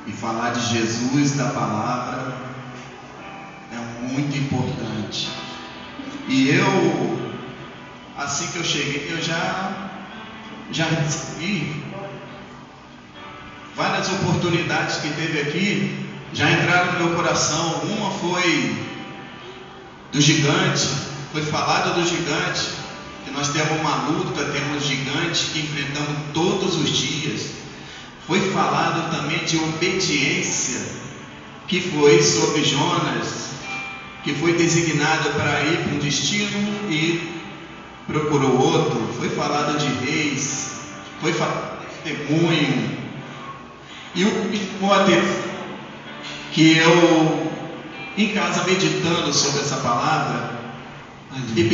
E falar de Jesus, da palavra, é muito importante. E eu, assim que eu cheguei, eu já recebi várias oportunidades que teve aqui, já entraram no meu coração. Uma foi do gigante, foi falado do gigante, que nós temos uma luta, temos gigantes que enfrentamos todos os dias. Foi falado também de obediência, que foi sobre Jonas, que foi designado para ir para um destino e procurou outro. Foi falado de reis, foi falado de testemunho. E o que me chamou a atenção, que eu, em casa, meditando sobre essa palavra, e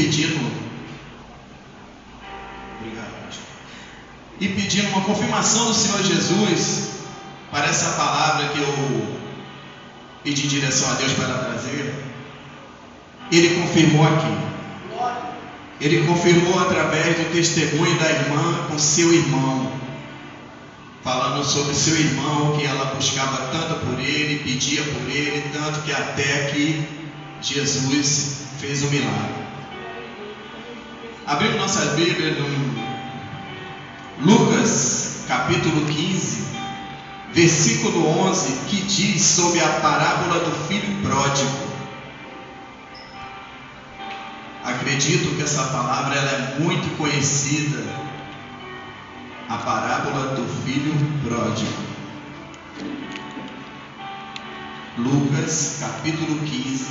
pedindo uma confirmação do Senhor Jesus para essa palavra que eu pedi direção a Deus para trazer, Ele confirmou aqui. Ele confirmou através do testemunho da irmã com seu irmão, falando sobre seu irmão, que ela buscava tanto por ele, pedia por ele, tanto que até que Jesus fez o milagre. Abrimos nossas Bíblias no Lucas capítulo 15, versículo 11, que diz sobre a parábola do filho pródigo. Acredito que essa palavra ela é muito conhecida, a parábola do filho pródigo. Lucas capítulo 15,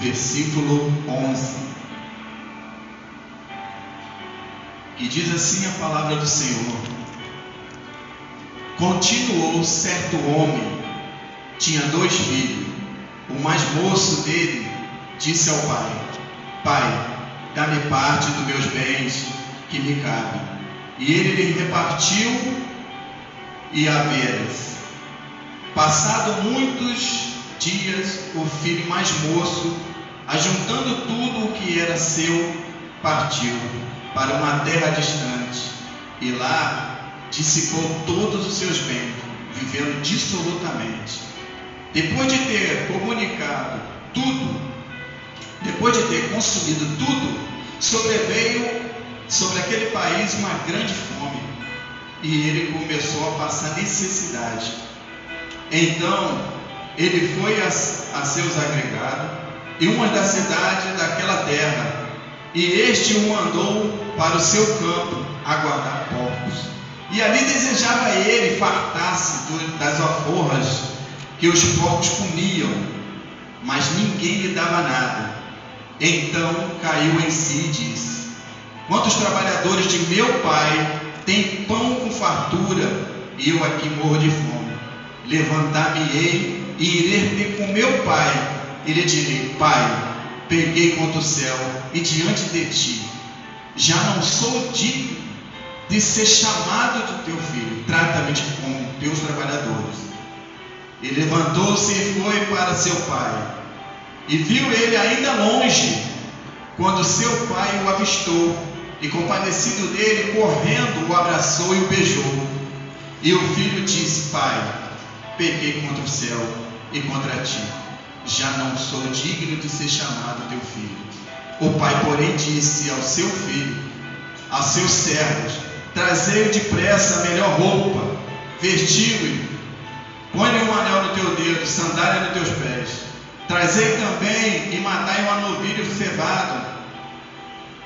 versículo 11. Que diz assim a palavra do Senhor: continuou certo homem, tinha 2 filhos. O mais moço dele disse ao pai: Pai, dá-me parte dos meus bens que me cabem. E ele lhe repartiu e haveres. Passado muitos dias, o filho mais moço, ajuntando tudo o que era seu, partiu para uma terra distante, e lá dissipou todos os seus bens, vivendo dissolutamente. Depois de ter comunicado tudo, depois de ter consumido tudo, sobreveio sobre aquele país uma grande fome, e ele começou a passar necessidade. Então ele foi a seus agregados e uma da cidade daquela terra, e este o mandou para o seu campo a guardar porcos. E ali desejava ele fartar-se das alforras que os porcos comiam, mas ninguém lhe dava nada. Então caiu em si e disse: quantos trabalhadores de meu pai têm pão com fartura, e eu aqui morro de fome? Levantar-me-ei e irei ter com meu pai, e lhe direi: Pai, peguei contra o céu e diante de ti, já não sou digno de ser chamado de teu filho, trata-me como teus trabalhadores. E levantou-se e foi para seu pai, e viu ele ainda longe, quando seu pai o avistou, e compadecido dele, correndo, o abraçou e o beijou. E o filho disse: Pai, pequei contra o céu e contra ti, já não sou digno de ser chamado teu filho. O pai, porém, disse ao seu filho, a seus servos: trazei depressa a melhor roupa, vestiu-o, põe-lhe um anel no teu dedo, sandália nos teus pés. Trazei também e matai um novilho cevado,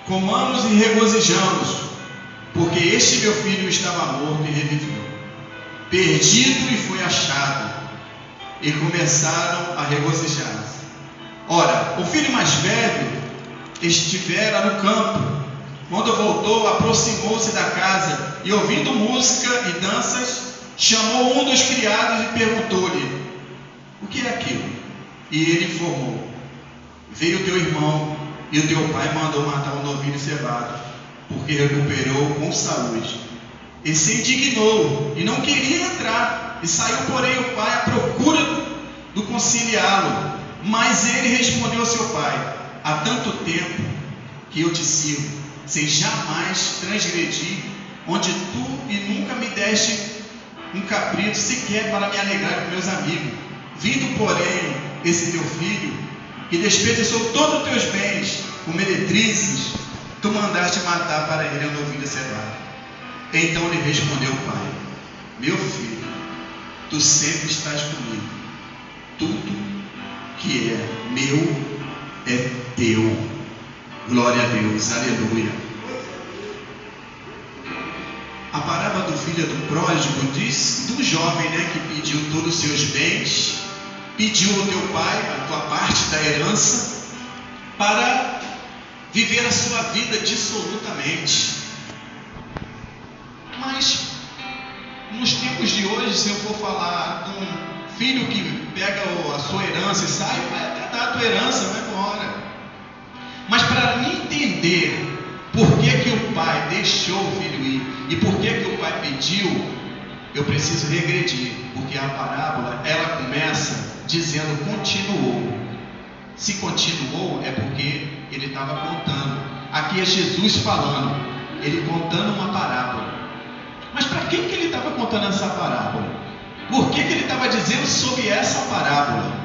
comamos e regozijamos, porque este meu filho estava morto e reviveu, perdido e foi achado. E começaram a regozijar-se. Ora, o filho mais velho estivera no campo. Quando voltou, aproximou-se da casa e, ouvindo música e danças, chamou um dos criados e perguntou-lhe: o que é aquilo? E ele informou: veio teu irmão e o teu pai mandou matar um novilho cevado, porque recuperou com saúde. E se indignou e não queria entrar, e saiu, porém, o pai à procura do conciliá-lo. Mas ele respondeu ao seu pai: há tanto tempo que eu te sirvo, sem jamais transgredir, onde tu e nunca me deste um cabrito sequer para me alegrar com meus amigos. Vindo, porém, esse teu filho, que desperdiçou todos os teus bens com meretrizes, tu mandaste matar para ele a novilha cevada. Então lhe respondeu o pai: meu filho, tu sempre estás comigo. Tudo que é meu é teu. Glória a Deus, aleluia. A parábola do filho do pródigo diz do jovem, que pediu todos os seus bens, pediu ao teu pai a tua parte da herança para viver a sua vida dissolutamente. Mas nos tempos de hoje, se eu for falar de um filho que pega a sua herança e sai, vai até dar a tua herança, vai embora. Mas para me entender por que o pai deixou o filho ir e por que o pai pediu, eu preciso regredir, porque a parábola ela começa dizendo continuou. Se continuou é porque ele estava contando. Aqui é Jesus falando, ele contando uma parábola. Mas para quem que ele estava contando essa parábola? Por que ele estava dizendo sobre essa parábola?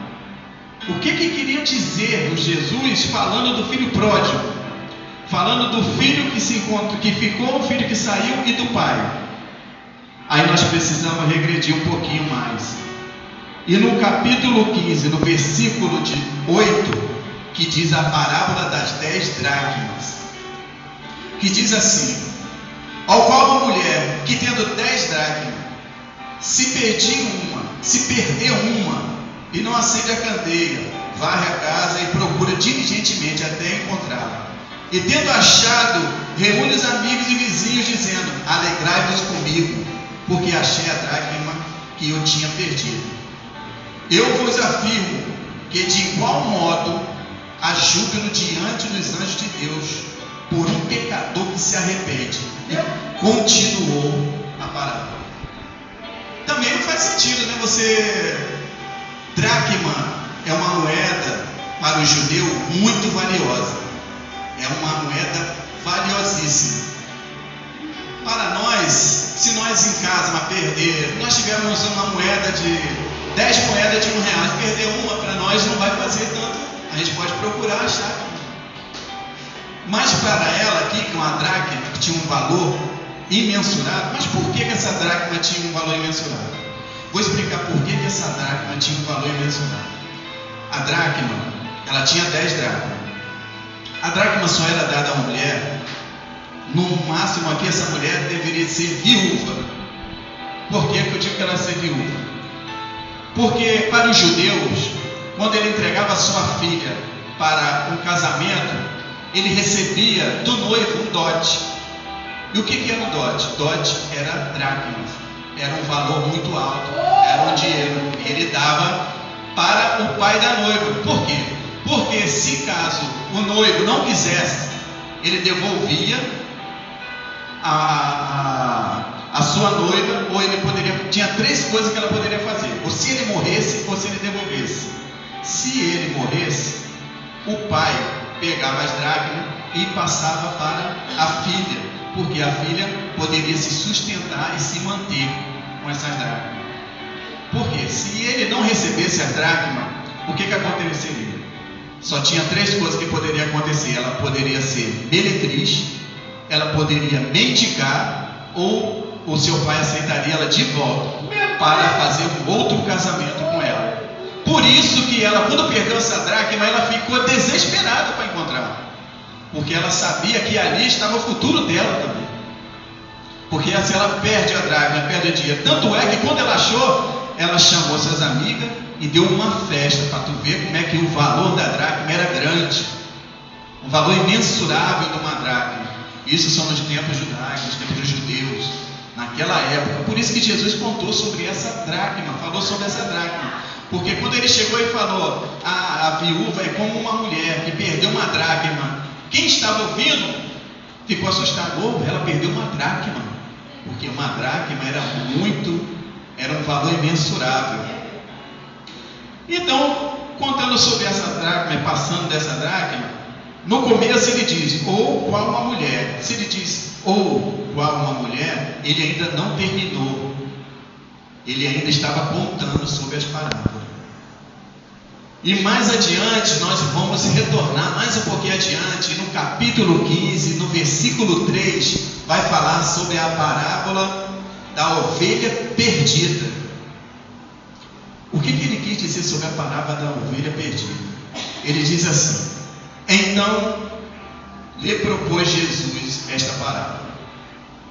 O que queria dizer o Jesus falando do filho pródigo? Falando do filho que se encontra, que ficou, o filho que saiu e do pai. Aí nós precisamos regredir um pouquinho mais. E no capítulo 15, no versículo de 8, que diz a parábola das 10 dracmas, que diz assim: ao qual uma mulher que tendo 10 dracmas, se perder uma, e não acende a candeia, varre a casa e procura diligentemente até encontrá-la. E tendo achado, reúne os amigos e vizinhos, dizendo: alegrai-vos comigo, porque achei a dracma que eu tinha perdido. Eu vos afirmo que de igual modo há júbilo diante dos anjos de Deus por um pecador que se arrepende. E continuou a parábola. Também não faz sentido, dracma é uma moeda para o judeu muito valiosa. É uma moeda valiosíssima. Para nós, se nós em casa nós tivermos uma moeda de 10 moedas de R$1, perder uma para nós não vai fazer tanto. A gente pode procurar achar. Mas para ela aqui, que uma dracma que tinha um valor imensurável. Mas por que essa dracma tinha um valor imensurável? Vou explicar por que essa dracma tinha um valor imensurável. A dracma, ela tinha 10 dracmas. A dracma só era dada a uma mulher. No máximo aqui, essa mulher deveria ser viúva. Por que eu digo que ela ia ser viúva? Porque para os judeus, quando ele entregava sua filha para um casamento, ele recebia do noivo um dote. E o que era um dote? Dote era dracmas. Era um valor muito alto. Era um dinheiro. E ele dava para o pai da noiva. Por quê? Porque se caso o noivo não quisesse, ele devolvia a sua noiva, ou ele tinha 3 coisas que ela poderia fazer: ou se ele morresse, ou se ele devolvesse. Se ele morresse, o pai pegava as dracmas e passava para a filha, porque a filha poderia se sustentar e se manter com essas dracmas. Porque se ele não recebesse as dracmas, o que aconteceria? Só tinha 3 coisas que poderiam acontecer. Ela poderia ser meretriz, ela poderia mendigar, ou o seu pai aceitaria ela de volta para fazer um outro casamento com ela. Por isso que ela, quando perdeu essa dracma, ela ficou desesperada para encontrar, porque ela sabia que ali estava o futuro dela também. Porque se ela perde a dracma, perde o dia. Tanto é que quando ela achou, ela chamou suas amigas e deu uma festa, para tu ver como é que o valor da dracma era grande, um valor imensurável de uma dracma. Isso são nos tempos judaicos, nos tempos judeus, naquela época. Por isso que Jesus contou sobre essa dracma, falou sobre essa dracma. Porque quando ele chegou e falou, a viúva é como uma mulher que perdeu uma dracma, quem estava ouvindo ficou assustado. Ela perdeu uma dracma, porque uma dracma era um valor imensurável. Então, contando sobre essa dracma, passando dessa dracma, no começo ele diz, ou qual uma mulher. Se ele diz, ou qual uma mulher, ele ainda não terminou. Ele ainda estava contando sobre as parábolas. E mais adiante, nós vamos retornar mais um pouquinho adiante, no capítulo 15, no versículo 3, vai falar sobre a parábola da ovelha perdida. O que ele quis dizer sobre a parábola da ovelha perdida? Ele diz assim: então lhe propôs Jesus esta parábola: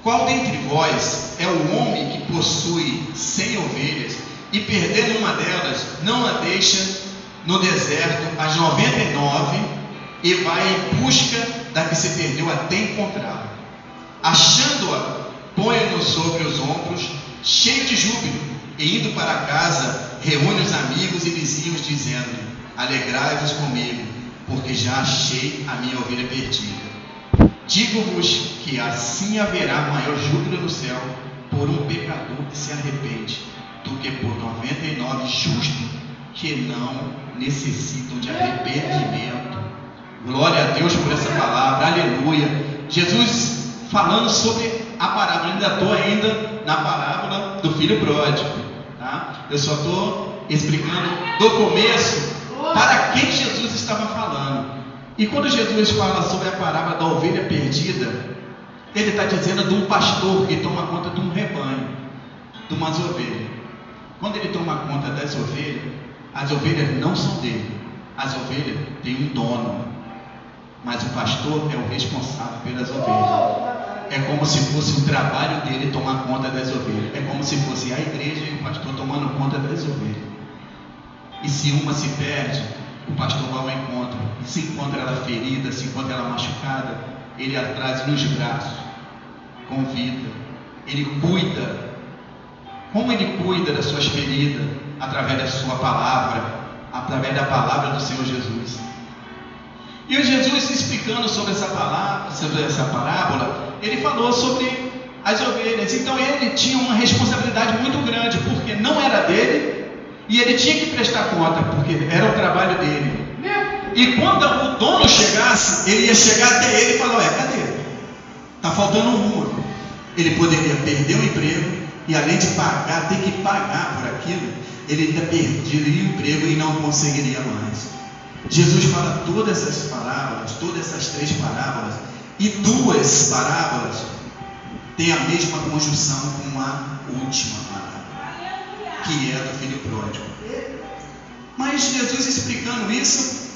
qual dentre vós é o homem que possui 100 ovelhas e, perdendo uma delas, não a deixa no deserto as 99 e vai em busca da que se perdeu até encontrá-la? Achando-a, põe-no sobre os ombros, cheio de júbilo, e indo para casa, reúne os amigos e vizinhos, dizendo-lhe: alegrai-vos comigo, porque já achei a minha ovelha perdida. Digo-vos que assim haverá maior júbilo no céu por um pecador que se arrepende, do que por 99 justos que não necessitam de arrependimento. Glória a Deus por essa palavra, aleluia. Jesus falando sobre a parábola, ainda estou ainda na parábola do filho pródigo, tá? Eu só estou explicando do começo para quem Jesus estava falando. E quando Jesus fala sobre a parábola da ovelha perdida, ele está dizendo de um pastor que toma conta de um rebanho, de umas ovelhas. Quando ele toma conta das ovelhas, as ovelhas não são dele, as ovelhas têm um dono, mas o pastor é o responsável pelas ovelhas. É como se fosse o trabalho dele tomar conta das ovelhas. É como se fosse a igreja e o pastor tomando conta das ovelhas. E se uma se perde, o pastor vai ao encontro. E se encontra ela ferida, se encontra ela machucada, ele a traz nos braços, convida, ele cuida. Como ele cuida das suas feridas? Através da sua palavra, através da palavra do Senhor Jesus. E o Jesus, explicando sobre essa palavra, sobre essa parábola, ele falou sobre as ovelhas. Então ele tinha uma responsabilidade muito grande, porque não era dele, e ele tinha que prestar conta, porque era o trabalho dele. E quando o dono chegasse, ele ia chegar até ele e falar: ué, cadê? Está faltando uma. Ele poderia perder o emprego, e além de pagar, ter que pagar por aquilo, ele ainda perderia o emprego e não conseguiria mais. Jesus fala todas essas parábolas, todas essas 3 parábolas, e 2 parábolas têm a mesma conjunção com a última parábola, que é a do filho pródigo. Mas Jesus, explicando isso,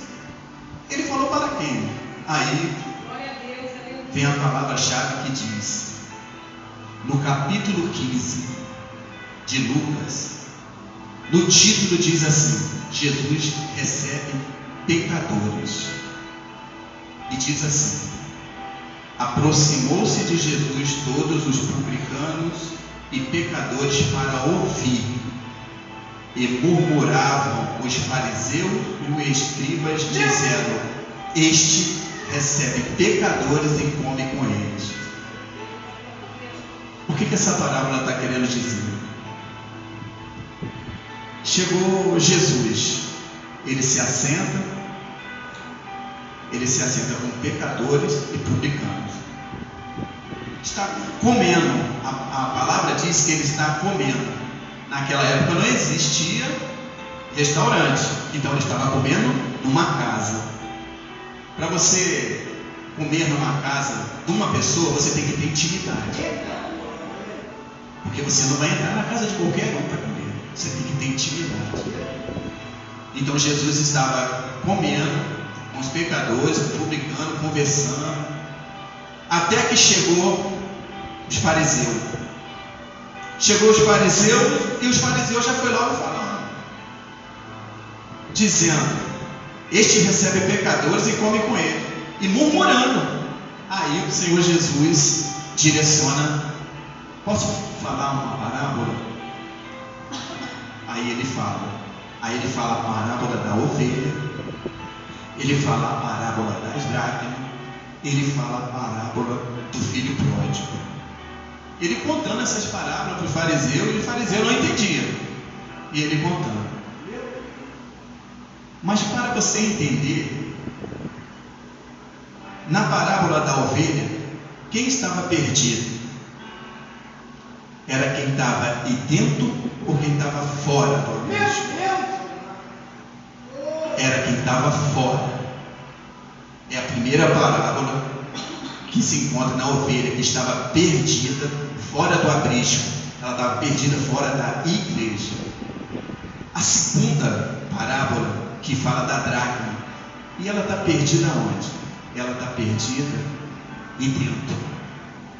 ele falou para quem? Aí vem a palavra-chave que diz, no capítulo 15 de Lucas, no título diz assim: Jesus recebe pecadores. E diz assim: aproximou-se de Jesus todos os publicanos e pecadores para ouvir, e murmuravam os fariseus e os escribas, dizendo: este recebe pecadores e come com eles. O que essa parábola está querendo dizer? Chegou Jesus, ele se assenta com pecadores e publicanos. Está comendo. A palavra diz que ele está comendo. Naquela época não existia restaurante, então ele estava comendo numa casa. Para você comer numa casa de uma pessoa, você tem que ter intimidade, porque você não vai entrar na casa de qualquer um para comer. Você tem que ter intimidade. Então Jesus estava comendo com os pecadores, publicando, conversando, até que chegou os fariseus. Chegou os fariseus, e os fariseus já foi logo falando, dizendo: este recebe pecadores e come com ele, e murmurando. Aí o Senhor Jesus direciona: posso falar uma parábola? Aí ele fala a parábola da ovelha, ele fala a parábola das dracmas, ele fala a parábola do filho pródigo. Ele contando essas parábolas para o fariseu, e o fariseu não entendia, e ele contando. Mas para você entender, na parábola da ovelha, quem estava perdido? era quem estava aí dentro ou quem estava fora do aprisco? Era quem estava fora. É a primeira parábola que se encontra na ovelha que estava perdida fora do aprisco. Ela estava perdida fora da igreja. A segunda parábola que fala da dracma. E ela está perdida onde? Ela está perdida e dentro.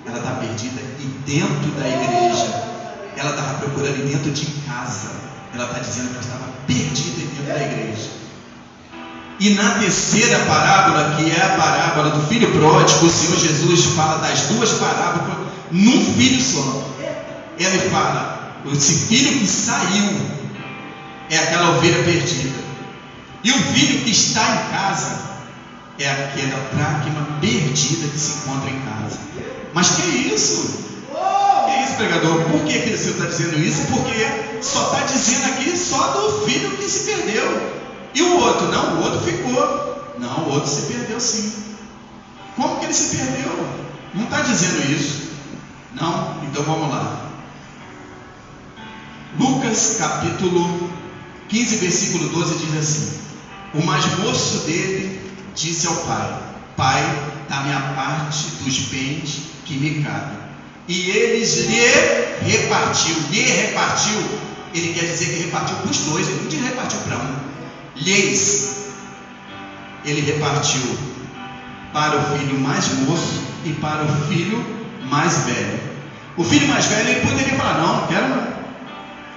Ela está perdida e dentro da igreja. Ela estava procurando e dentro de casa. Ela está dizendo que ela estava perdida dentro da igreja. E na terceira parábola, que é a parábola do filho pródigo, o Senhor Jesus fala das duas parábolas num filho só. Ele fala, esse filho que saiu é aquela ovelha perdida. E o filho que está em casa é aquela dracma perdida que se encontra em casa. Mas que isso? Que isso, pregador? Por que o Senhor está dizendo isso? Porque só está dizendo aqui só do filho que se perdeu. E o outro? Não, o outro ficou. Não, o outro se perdeu sim. Como que ele se perdeu? Não está dizendo isso. Não? Então vamos lá. Lucas capítulo 15, versículo 12 diz assim: o mais moço dele disse ao pai: Pai, dá-me a parte dos bens que me cabem. E eles lhe repartiu. Ele quer dizer que repartiu para os dois. Ele não diz repartiu para um. Ele repartiu para o filho mais moço e para o filho mais velho. O filho mais velho, ele poderia falar: não quero não,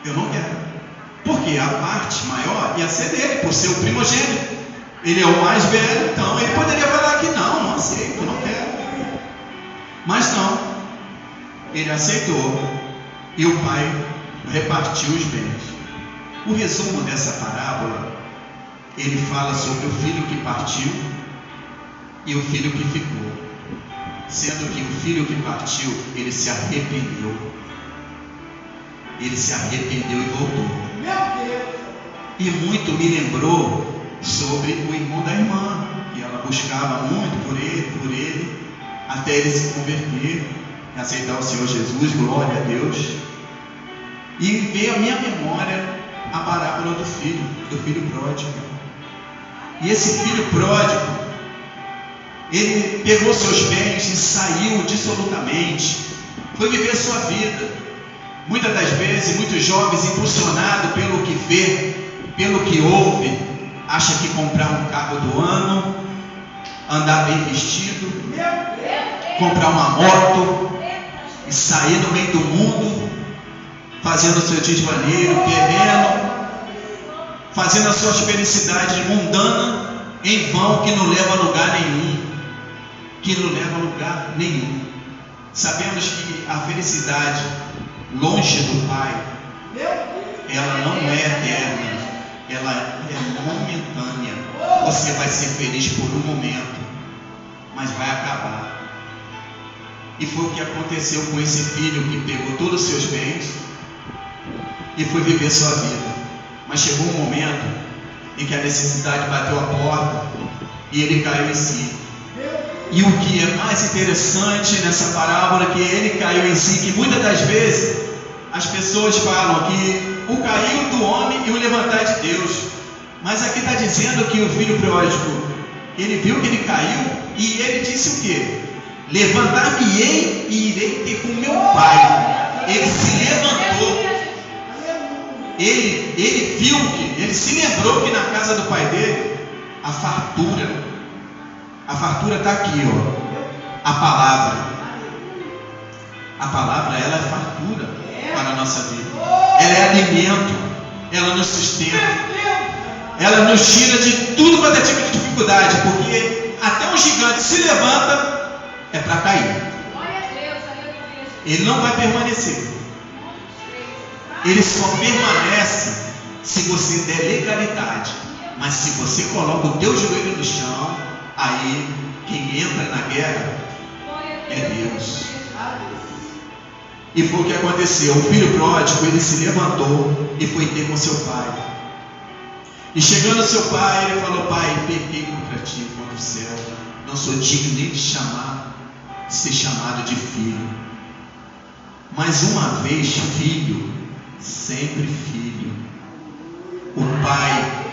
eu não quero, porque a parte maior ia ser dele, por ser o primogênito. Ele é o mais velho, então ele poderia falar que não aceito, não quero. Mas não, ele aceitou e o pai repartiu os bens. O resumo dessa parábola, ele fala sobre o filho que partiu e o filho que ficou, sendo que o filho que partiu, ele se arrependeu e voltou. E muito me lembrou sobre o irmão da irmã, que ela buscava muito por ele, até ele se converter, aceitar o Senhor Jesus, glória a Deus. E veio à minha memória a parábola do filho pródigo. E esse filho pródigo, ele pegou seus bens e saiu dissolutamente, foi viver sua vida. Muitas das vezes, muitos jovens, impulsionados pelo que vê, pelo que ouve, acha que comprar um carro do ano, andar bem vestido, comprar uma moto e sair no meio do mundo, fazendo o seu desvaneio, bebendo, fazendo as suas felicidades mundanas em vão, que não leva a lugar nenhum. Sabemos que a felicidade longe do Pai, ela não é eterna, ela é momentânea. Você vai ser feliz por um momento, mas vai acabar. E foi o que aconteceu com esse filho que pegou todos os seus bens e foi viver sua vida. Mas chegou um momento em que a necessidade bateu a porta e ele caiu em si. E o que é mais interessante nessa parábola é que ele caiu em si, que muitas das vezes as pessoas falam que o cair do homem e o levantar de Deus. Mas aqui está dizendo que o filho pródigo, ele viu que ele caiu e ele disse o quê? Levantar-me-ei e irei ter com meu pai. Ele se levantou. Ele viu que, ele se lembrou que na casa do pai dele, a fartura está aqui, ó. A palavra, ela é fartura para a nossa vida. Ela é alimento, ela nos sustenta, ela nos tira de tudo quanto é tipo de dificuldade, porque até um gigante se levanta, é para cair. Ele não vai permanecer. Ele só permanece se você der legalidade. Mas se você coloca o teu joelho no chão, aí quem entra na guerra é Deus. E foi o que aconteceu. O filho pródigo, ele se levantou e foi ter com seu pai. E chegando ao seu pai, ele falou: Pai, pequei contra ti, contra o céu, não sou digno nem de ser chamado de filho. mas uma vez filho, sempre filho. O pai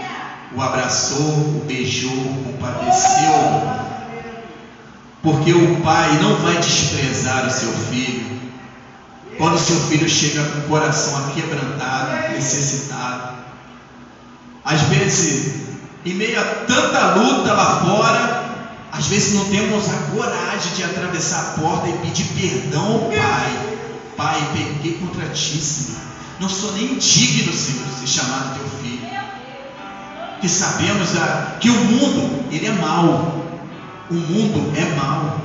o abraçou, o beijou, compadeceu, porque o pai não vai desprezar o seu filho quando o seu filho chega com o coração aquebrantado, necessitado. Às vezes, em meio a tanta luta lá fora, às vezes não temos a coragem de atravessar a porta e pedir perdão ao pai. Pai, pequei contra ti, Senhor. Não sou nem digno, Senhor, de ser chamado teu filho. Que sabemos que o mundo, ele é mau. O mundo é mau.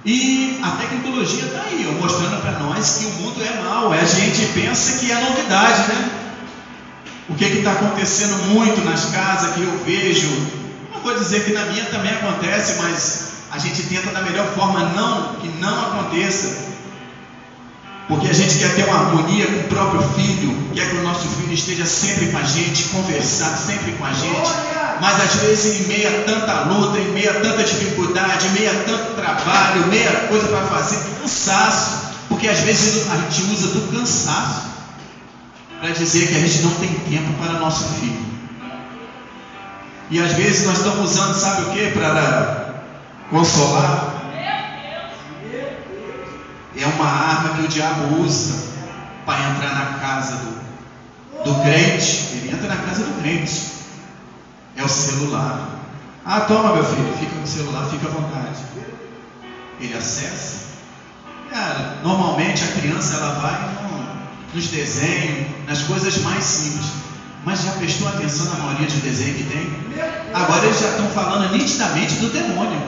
E a tecnologia está aí, ó, mostrando para nós que o mundo é mau. A gente pensa que é novidade, né? O que está acontecendo muito nas casas que eu vejo, não vou dizer que na minha também acontece, mas a gente tenta da melhor forma que não aconteça. Porque a gente quer ter uma harmonia com o próprio filho, quer que o nosso filho esteja sempre com a gente, conversar sempre com a gente. Mas às vezes, em meio a tanta luta, em meio a tanta dificuldade, em meio a tanto trabalho, em meio a coisa para fazer, cansaço. Porque às vezes a gente usa do cansaço para dizer que a gente não tem tempo para nosso filho. E às vezes nós estamos usando, sabe o que? Para consolar. É uma arma que o diabo usa para entrar na casa do crente. Ele entra na casa do crente. É o celular. Ah, toma, meu filho, fica com o celular, fica à vontade. Ele acessa. Cara, normalmente a criança ela vai nos desenhos, nas coisas mais simples. Mas já prestou atenção na maioria dos desenhos que tem? Agora eles já estão falando nitidamente do demônio.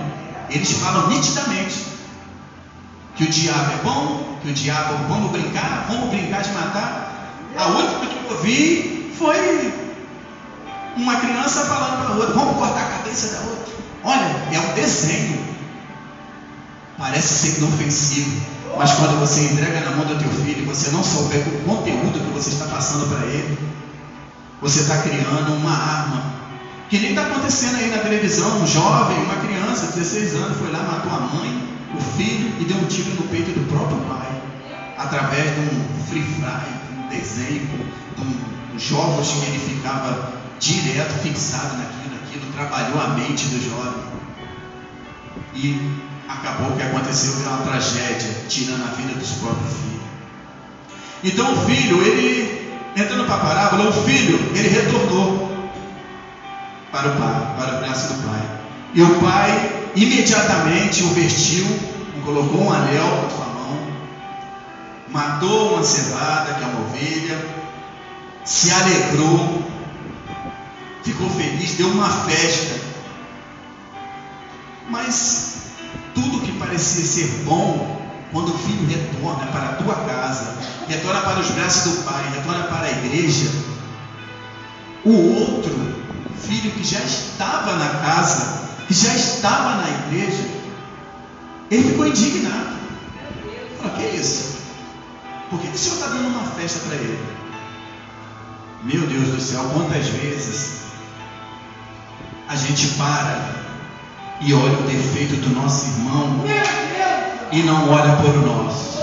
Eles falam nitidamente que o diabo é bom, que o diabo, vamos brincar de matar. A última que eu ouvi foi uma criança falando para a outra, vamos cortar a cabeça da outra. Olha, é um desenho. Parece ser inofensivo, mas quando você entrega na mão do teu filho e você não souber o conteúdo que você está passando para ele, você está criando uma arma, que nem está acontecendo aí na televisão. Um jovem, uma criança de 16 anos foi lá, matou a mãe, o filho e deu um tiro no peito do próprio pai, através de um free fry, de um desenho, de um jogos que ele ficava direto fixado naquilo, trabalhou a mente do jovem e acabou que aconteceu uma tragédia, tirando a vida dos próprios filhos. Então o filho, ele, entrando para a parábola, o filho, ele retornou para o pai, para o braço do pai, e o pai imediatamente o vestiu, colocou um anel na sua mão, matou uma cevada, que é uma ovelha, se alegrou, ficou feliz, deu uma festa. Mas tudo que parecia ser bom, quando o filho retorna para a tua casa, retorna para os braços do pai, retorna para a igreja, o outro filho que já estava na casa, que já estava na igreja, ele ficou indignado. Falou, que é isso? Por que o Senhor está dando uma festa para ele? Meu Deus do céu, quantas vezes a gente para e olha o defeito do nosso irmão e não olha por o nosso.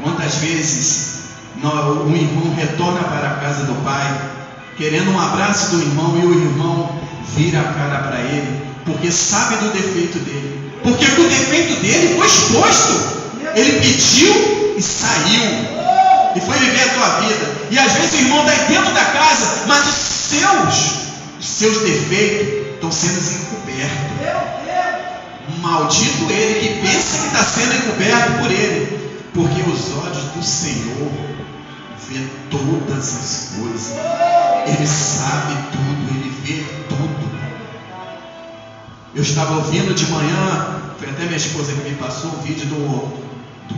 Quantas vezes um irmão retorna para a casa do pai querendo um abraço do irmão e o irmão vira a cara para ele porque sabe do defeito dele, porque o defeito dele foi exposto. Ele pediu e saiu e foi viver a tua vida. E às vezes o irmão está dentro da casa, mas os seus defeitos estão sendo encobertos. Maldito ele que pensa que está sendo encoberto por ele, porque os olhos do Senhor vê todas as coisas. Ele sabe tudo, ele vê tudo. Eu estava ouvindo de manhã, foi até minha esposa que me passou um vídeo do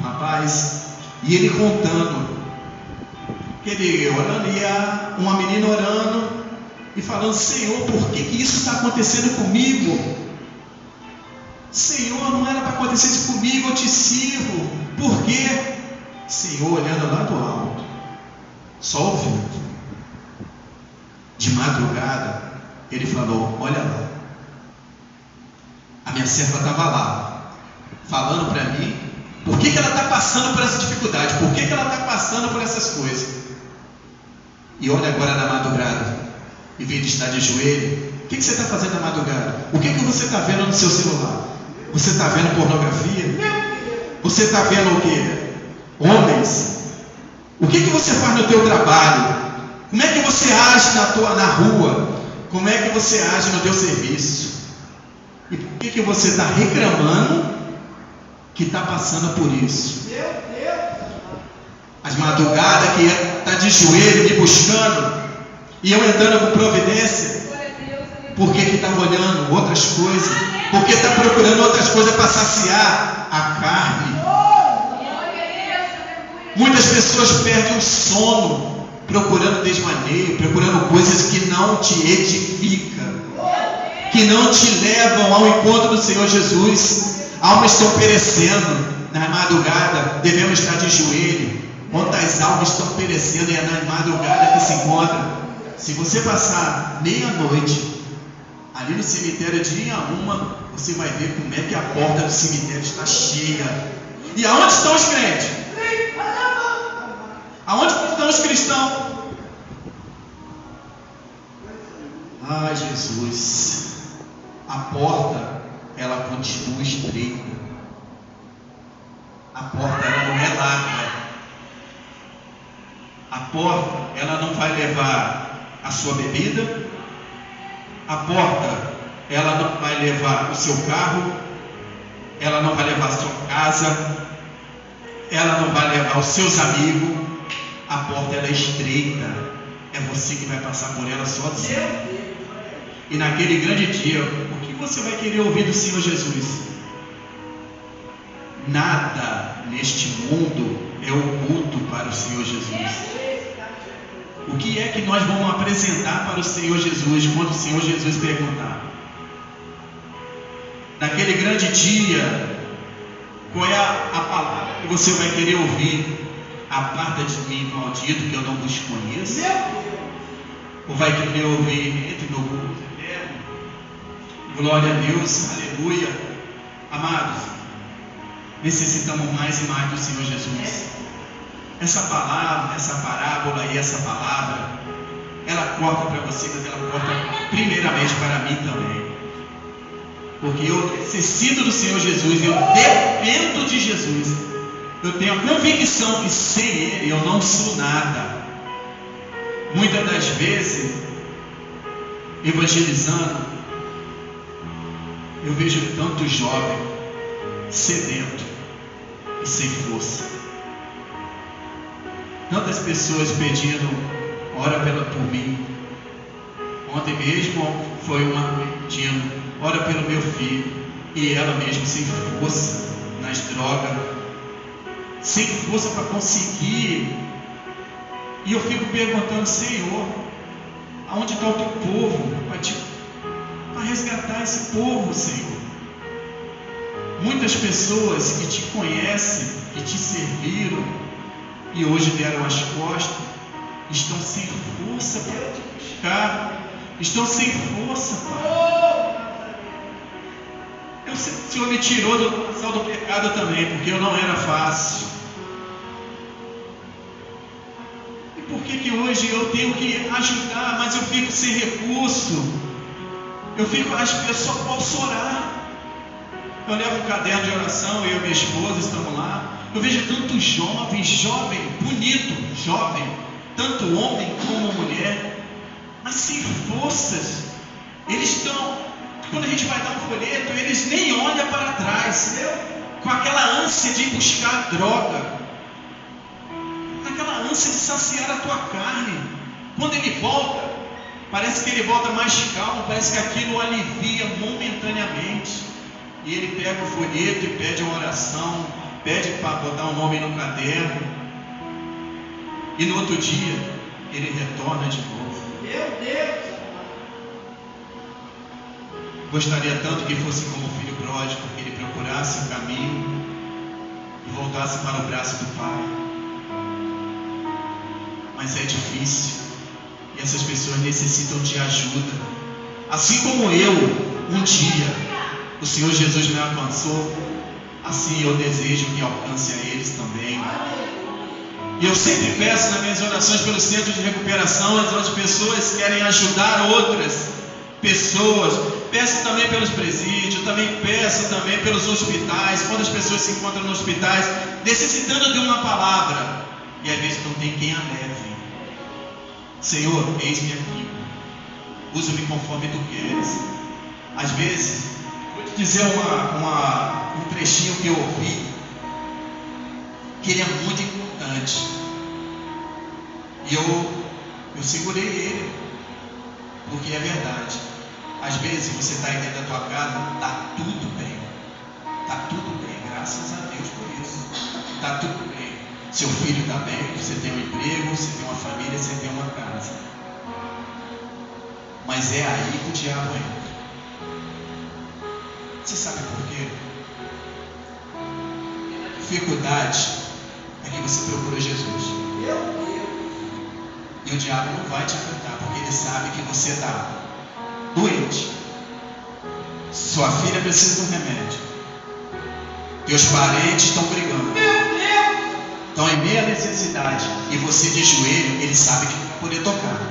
rapaz, e ele contando que ele orando, ia uma menina orando e falando, Senhor, por que isso está acontecendo comigo? Senhor, não era para acontecer isso comigo, eu te sirvo. Por quê? Senhor, olhando lá do alto, só ouvindo. De madrugada, ele falou, olha lá, a minha serva estava lá, falando para mim Por que ela está passando por essa dificuldade? Por que ela está passando por essas coisas? E olha agora na madrugada, em vez de estar de joelho, o que você está fazendo na madrugada? O que você está vendo no seu celular? Você está vendo pornografia? Você está vendo o quê? Homens? O que você faz no teu trabalho? Como é que você age na rua? Como é que você age no teu serviço? E por que você está reclamando que está passando por isso? As madrugadas que está de joelho me buscando e eu entrando com providência, porque que estava olhando outras coisas, porque está procurando outras coisas para saciar a carne. Muitas pessoas perdem o sono procurando desmaneio, procurando coisas que não te edificam, que não te levam ao encontro do Senhor Jesus. Almas estão perecendo. Na madrugada devemos estar de joelho. Quantas almas estão perecendo e é na madrugada que se encontra. Se você passar meia-noite ali no cemitério de linha uma, você vai ver como é que a porta do cemitério está cheia. E aonde estão os crentes? Aonde estão os cristãos? Ah, Jesus, a porta, ela continua estreita. A porta, ela não é larga. A porta, ela não vai levar a sua bebida. A porta, ela não vai levar o seu carro. Ela não vai levar a sua casa. Ela não vai levar os seus amigos. A porta, ela é estreita. É você que vai passar por ela sozinho. E naquele grande dia, o que você vai querer ouvir do Senhor Jesus? Nada neste mundo é oculto para o Senhor Jesus. O que é que nós vamos apresentar para o Senhor Jesus quando o Senhor Jesus perguntar? Naquele grande dia, qual é a palavra que você vai querer ouvir? Aparta de mim, maldito, que eu não vos conheço? Ou vai querer ouvir, entre no mundo eterno? Glória a Deus, aleluia. Amados, necessitamos mais e mais do Senhor Jesus. Essa palavra, essa parábola e essa palavra, ela corta para você, mas ela corta primeiramente para mim também. Porque eu necessito do Senhor Jesus, eu dependo de Jesus. Eu tenho a convicção que sem Ele eu não sou nada. Muitas das vezes, evangelizando, eu vejo tanto jovem sedento e sem força. Tantas pessoas pedindo, ora por mim. Ontem mesmo foi uma pedindo, ora pelo meu filho. E ela mesmo sem força nas drogas, sem força para conseguir. E eu fico perguntando, Senhor, aonde está o teu povo para resgatar esse povo, Senhor? Muitas pessoas que te conhecem, que te serviram e hoje deram as costas, estão sem força para te buscar, estão sem força, Pai. O Senhor me tirou do sal do pecado também, porque eu não era fácil. E por que hoje eu tenho que ajudar, mas eu fico sem recurso? Eu só posso orar. Eu levo um caderno de oração, eu e minha esposa estamos lá. Eu vejo tantos jovem, bonito, jovem, tanto homem como mulher, mas sem forças. Eles estão, quando a gente vai dar um folheto, eles nem olham para trás, com aquela ânsia de buscar droga, com aquela ânsia de saciar a tua carne. Quando ele volta, parece que ele volta mais calmo, parece que aquilo alivia momentaneamente. E ele pega o folheto e pede uma oração, pede para botar um nome no caderno. E no outro dia, ele retorna de novo. Meu Deus! Gostaria tanto que fosse como o filho pródigo, que ele procurasse o caminho e voltasse para o braço do Pai. Mas é difícil. E essas pessoas necessitam de ajuda. Assim como eu, um dia, o Senhor Jesus me alcançou. assim eu desejo que alcance a eles também. E eu sempre peço nas minhas orações pelos centros de recuperação, onde pessoas querem ajudar outras pessoas. Peço também pelos presídios, também peço também pelos hospitais, quando as pessoas se encontram nos hospitais, necessitando de uma palavra, e às vezes não tem quem a leve. Senhor, eis-me aqui, usa-me conforme Tu queres. Às vezes, vou te dizer um trechinho que eu ouvi, que ele é muito importante, e eu segurei ele, porque é verdade. Às vezes você está aí dentro da tua casa, está tudo bem. Está tudo bem, graças a Deus por isso. Está tudo bem. Seu filho está bem, você tem um emprego, você tem uma família, você tem uma casa. Mas é aí que o diabo entra. Você sabe por quê? A dificuldade é que você procura Jesus. E o diabo não vai te afetar, porque ele sabe que você está doente. Sua filha precisa de um remédio. Teus parentes estão brigando. Estão em meia necessidade. E você de joelho, ele sabe que não vai poder tocar.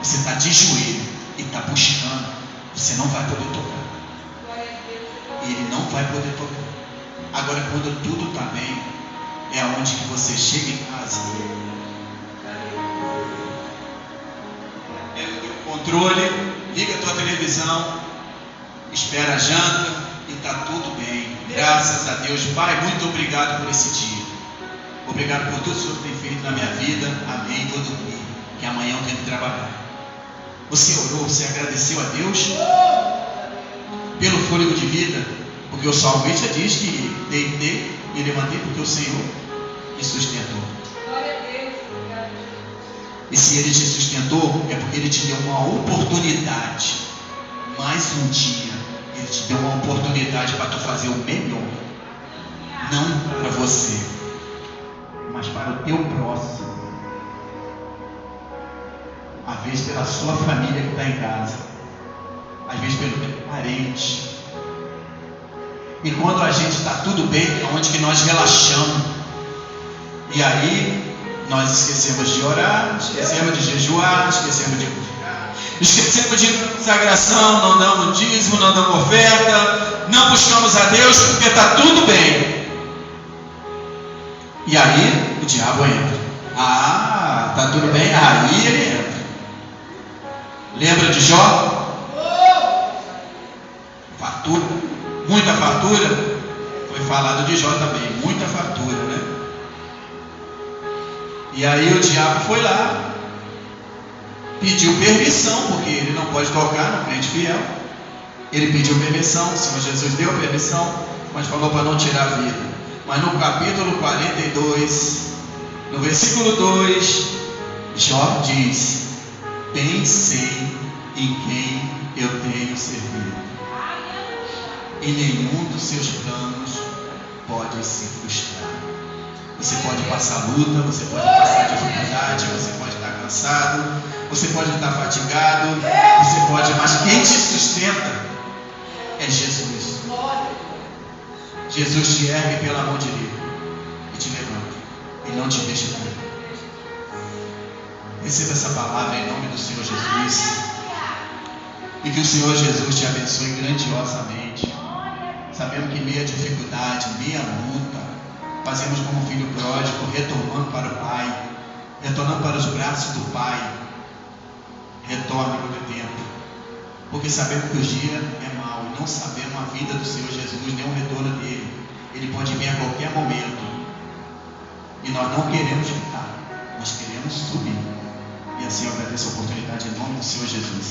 Você está de joelho e está buscando. Você não vai poder tocar. E ele não vai poder tocar. Agora, quando tudo está bem, é onde que você chega em casa. Pega o teu controle, liga a tua televisão, espera a janta e está tudo bem. Graças a Deus. Pai, muito obrigado por esse dia. Obrigado por tudo que o Senhor tem feito na minha vida. Amém. Vou dormir, que amanhã eu tenho que trabalhar. Você orou, você agradeceu a Deus pelo fôlego de vida, porque o salmista diz que deitei e levantei porque o Senhor me sustentou. E se Ele te sustentou, é porque Ele te deu uma oportunidade. Mais um dia, Ele te deu uma oportunidade para tu fazer o melhor. Não para você, mas para o teu próximo. Às vezes pela sua família que está em casa. Às vezes pelo teu parente. E quando a gente está tudo bem, é onde que nós relaxamos. E aí nós esquecemos de orar, esquecemos de jejuar, esquecemos de buscar, esquecemos de consagração, não damos dízimo, não damos oferta, não buscamos a Deus porque está tudo bem. E aí o diabo entra. Ah, está tudo bem? Aí ele entra. Lembra de Jó? Fartura, muita fartura. Foi falado de Jó também, muita fartura, né? E aí o diabo foi lá, pediu permissão, porque ele não pode tocar no crente fiel. Ele pediu permissão, o Senhor Jesus deu permissão, mas falou para não tirar a vida. Mas no capítulo 42, no versículo 2, Jó diz: bem sei em quem eu tenho servido, e nenhum dos seus planos pode se frustrar. Você pode passar luta, você pode passar dificuldade, você pode estar cansado, você pode estar fatigado, você pode, mas quem te sustenta é Jesus. Jesus te ergue pela mão direita e te levanta e não te deixa cair. Receba essa palavra em nome do Senhor Jesus, e que o Senhor Jesus te abençoe grandiosamente. Sabemos que meia dificuldade, meia luta, fazemos como filho pródigo, retornando para o Pai, retornando para os braços do Pai. Retorne quando é tempo, porque sabemos que o dia é mau e não sabemos a vida do Senhor Jesus, nem o retorno dele. Ele pode vir a qualquer momento e nós não queremos ficar, nós queremos subir. E assim eu agradeço a oportunidade em nome do Senhor Jesus.